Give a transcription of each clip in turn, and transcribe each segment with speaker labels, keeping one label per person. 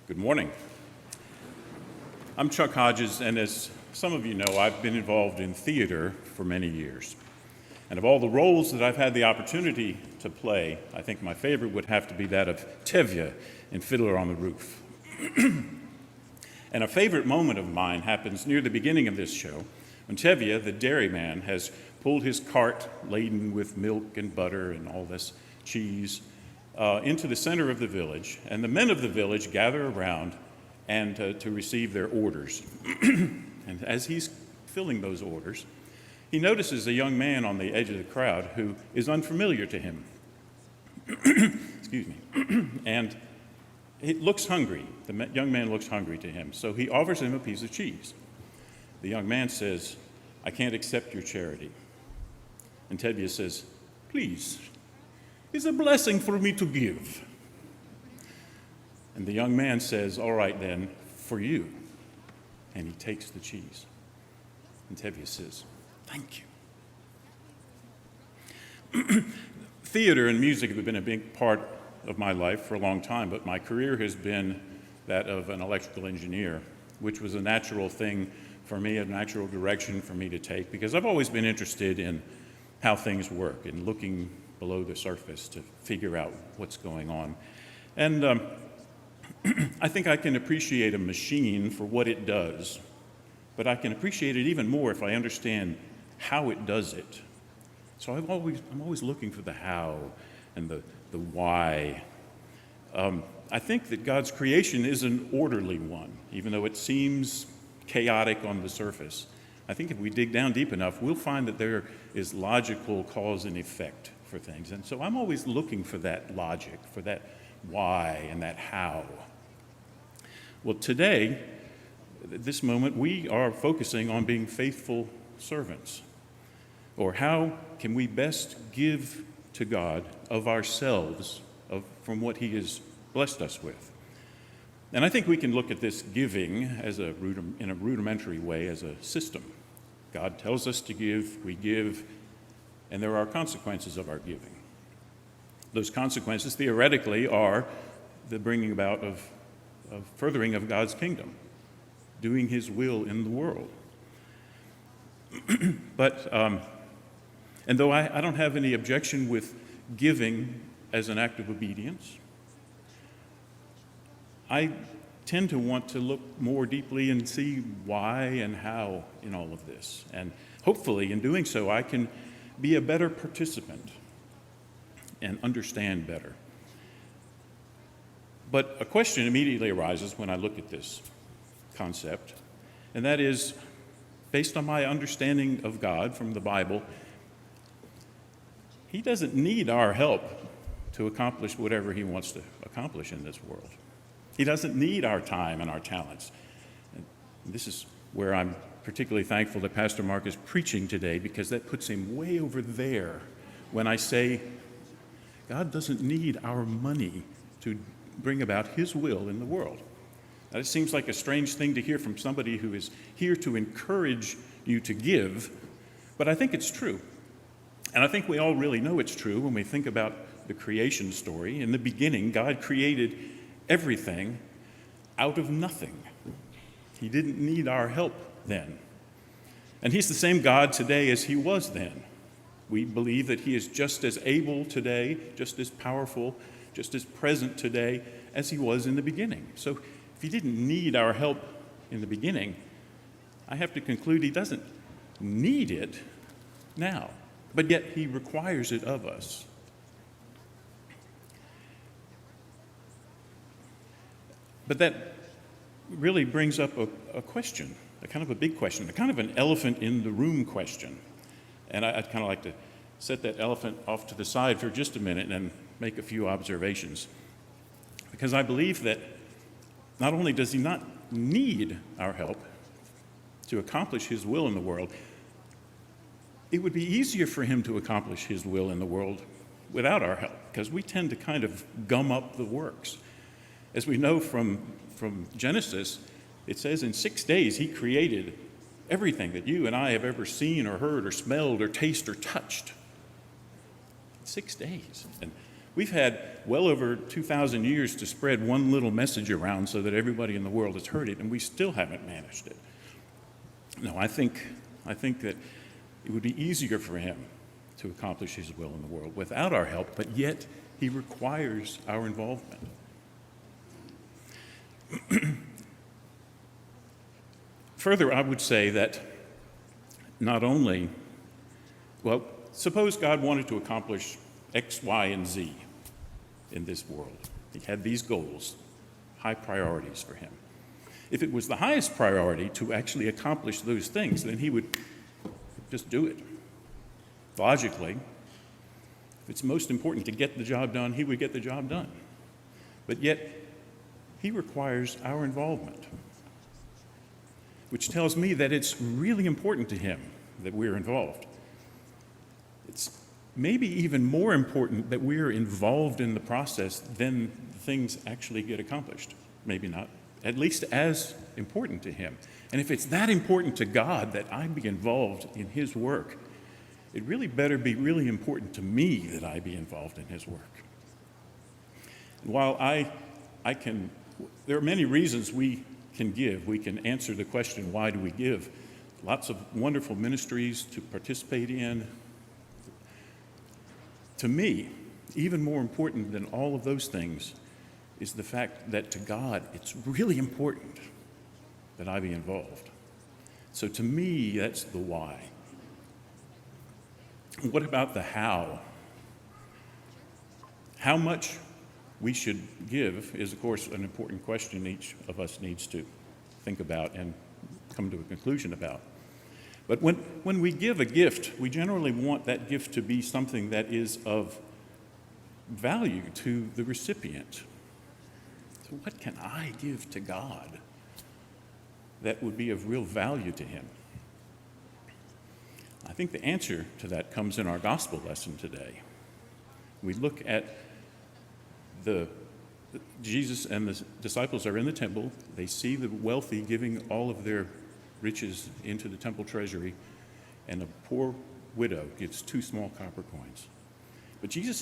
Speaker 1: Good morning. I'm Chuck Hodges, and as some of you know, I've been involved in theater for many years. And of all the roles that I've had the opportunity to play, I think my favorite would have to be that of Tevye in Fiddler on the Roof. And a favorite moment of mine happens near the beginning of this show, when Tevye, the dairyman, has pulled his cart laden with milk and butter and all this cheese into the center of the village, and the men of the village gather around and to receive their orders. And as he's filling those orders, he notices a young man on the edge of the crowd who is unfamiliar to him. Excuse me. And it looks hungry. The young man looks hungry to him, so he offers him a piece of cheese. The young man says, "I can't accept your charity." And Tevye says, "Please, it's a blessing for me to give." And the young man says, "All right then, for you." And he takes the cheese. And Tevye says, "Thank you." Theater and music have been a big part of my life for a long time, but my career has been that of an electrical engineer, which was a natural thing for me, a natural direction for me to take, because I've always been interested in how things work and looking below the surface to figure out what's going on. And I think I can appreciate a machine for what it does, but I can appreciate it even more if I understand how it does it. So I'm always looking for the how and the why. I think that God's creation is an orderly one, even though it seems chaotic on the surface. I think if we dig down deep enough, we'll find that there is logical cause and effect for things. And so I'm always looking for that logic, for that why and that how. Well, today, at this moment, we are focusing on being faithful servants. Or how can we best give to God of ourselves, from what He has blessed us with? And I think we can look at this giving as in a rudimentary way as a system. God tells us to give, we give, and there are consequences of our giving. Those consequences, theoretically, are the bringing about of furthering of God's kingdom, doing His will in the world. But, and though I don't have any objection with giving as an act of obedience, I tend to want to look more deeply and see why and how in all of this. And hopefully, in doing so, I can be a better participant and understand better. But a question immediately arises when I look at this concept, and that is, based on my understanding of God from the Bible, He doesn't need our help to accomplish whatever He wants to accomplish in this world. He doesn't need our time and our talents. And this is where I'm particularly thankful that Pastor Mark is preaching today, because that puts him way over there when I say God doesn't need our money to bring about His will in the world. Now, it seems like a strange thing to hear from somebody who is here to encourage you to give, but I think it's true. And I think we all really know it's true when we think about the creation story. In the beginning, God created everything out of nothing. He didn't need our help then. And He's the same God today as He was then. We believe that He is just as able today, just as powerful, just as present today as He was in the beginning. So if He didn't need our help in the beginning, I have to conclude He doesn't need it now, but yet He requires it of us. But that really brings up a question, a kind of a big question, a kind of an elephant in the room question. And I'd kind of like to set that elephant off to the side for just a minute and make a few observations. Because I believe that not only does He not need our help to accomplish His will in the world, it would be easier for Him to accomplish His will in the world without our help, because we tend to kind of gum up the works. As we know from Genesis, it says in 6 days He created everything that you and I have ever seen or heard or smelled or tasted or touched. 6 days. And We've had well over 2,000 years to spread one little message around so that everybody in the world has heard it, and we still haven't managed it. No, I think that it would be easier for him to accomplish his will in the world without our help, but yet he requires our involvement. Further, I would say that not only, well, suppose God wanted to accomplish X, Y, and Z in this world. He had these goals, high priorities for him. If it was the highest priority to actually accomplish those things, then he would just do it. Logically, if it's most important to get the job done, he would get the job done. But yet, he requires our involvement, which tells me that it's really important to him that we're involved. It's maybe even more important that we're involved in the process than things actually get accomplished. Maybe not, at least as important to him. And if it's that important to God that I be involved in his work, it really better be really important to me that I be involved in his work. And while there are many reasons we can give. We can answer the question, why do we give? Lots of wonderful ministries to participate in. To me, even more important than all of those things is the fact that to God, it's really important that I be involved. So to me, that's the why. What about the how? How much we should give is, of course, an important question each of us needs to think about and come to a conclusion about. But when we give a gift, we generally want that gift to be something that is of value to the recipient. So what can I give to God that would be of real value to him? I think the answer to that comes in our gospel lesson today. We look at Jesus and the disciples are in the temple. They see the wealthy giving all of their riches into the temple treasury, and a poor widow gives 2 small copper coins. But Jesus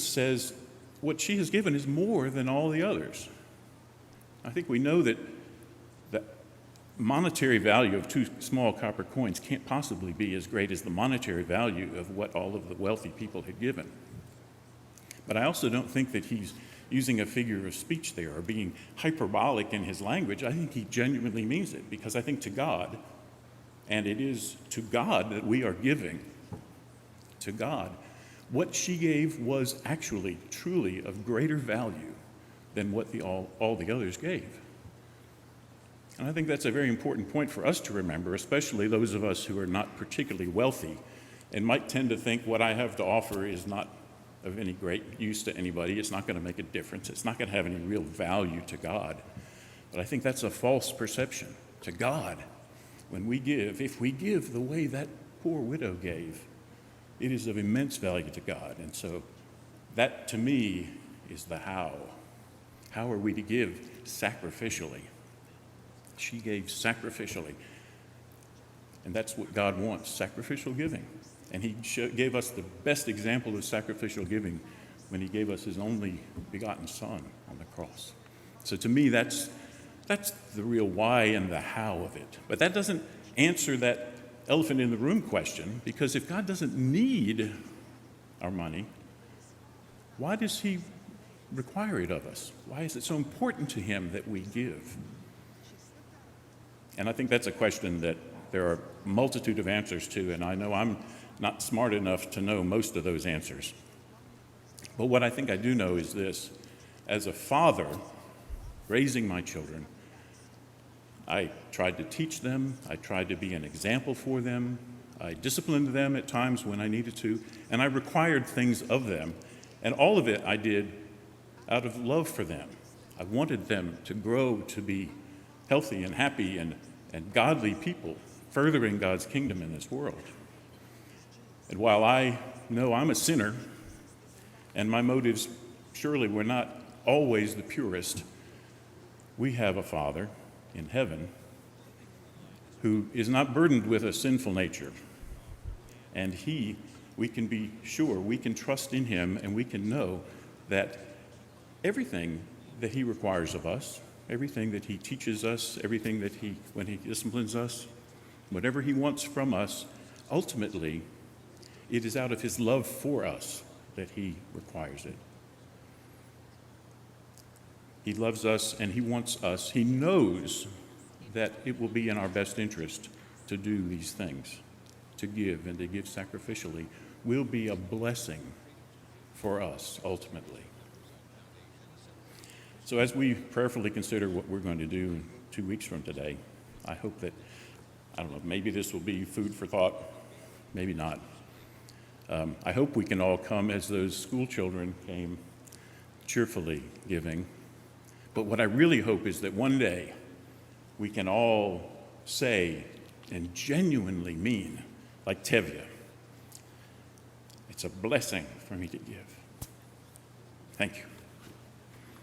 Speaker 1: says what she has given is more than all the others. I think we know that the monetary value of 2 small copper coins can't possibly be as great as the monetary value of what all of the wealthy people had given. But I also don't think that he's using a figure of speech there or being hyperbolic in his language. I think he genuinely means it, because I think to God, and it is to God that we are giving, to God, what she gave was actually truly of greater value than what all the others gave. And I think that's a very important point for us to remember, especially those of us who are not particularly wealthy and might tend to think what I have to offer is not of any great use to anybody. It's not going to make a difference. It's not going to have any real value to God. But I think that's a false perception. To God, when we give, if we give the way that poor widow gave, it is of immense value to God. And so that, to me, is the how. How are we to give sacrificially? She gave sacrificially. And that's what God wants, sacrificial giving. And he gave us the best example of sacrificial giving when he gave us his only begotten Son on the cross. So to me, that's the real why and the how of it. But that doesn't answer that elephant in the room question, because if God doesn't need our money, why does he require it of us? Why is it so important to him that we give? And I think that's a question that there are a multitude of answers to, and I know I'm not smart enough to know most of those answers. But what I think I do know is this: as a father raising my children, I tried to teach them, I tried to be an example for them, I disciplined them at times when I needed to, and I required things of them, and all of it I did out of love for them. I wanted them to grow to be healthy and happy and godly people, furthering God's kingdom in this world. And while I know I'm a sinner, and my motives surely were not always the purest, we have a Father in heaven who is not burdened with a sinful nature. And he we can be sure, we can trust in him, and we can know that everything that he requires of us, everything that he teaches us, everything that when he disciplines us, whatever he wants from us, ultimately, it is out of his love for us that he requires it. He loves us and he wants us. He knows that it will be in our best interest to do these things, to give and to give sacrificially will be a blessing for us ultimately. So as we prayerfully consider what we're going to do 2 weeks from today, I hope that, I don't know, maybe this will be food for thought, maybe not. I hope we can all come as those school children came, cheerfully giving. But what I really hope is that one day we can all say and genuinely mean, like Tevye, it's a blessing for me to give. Thank you.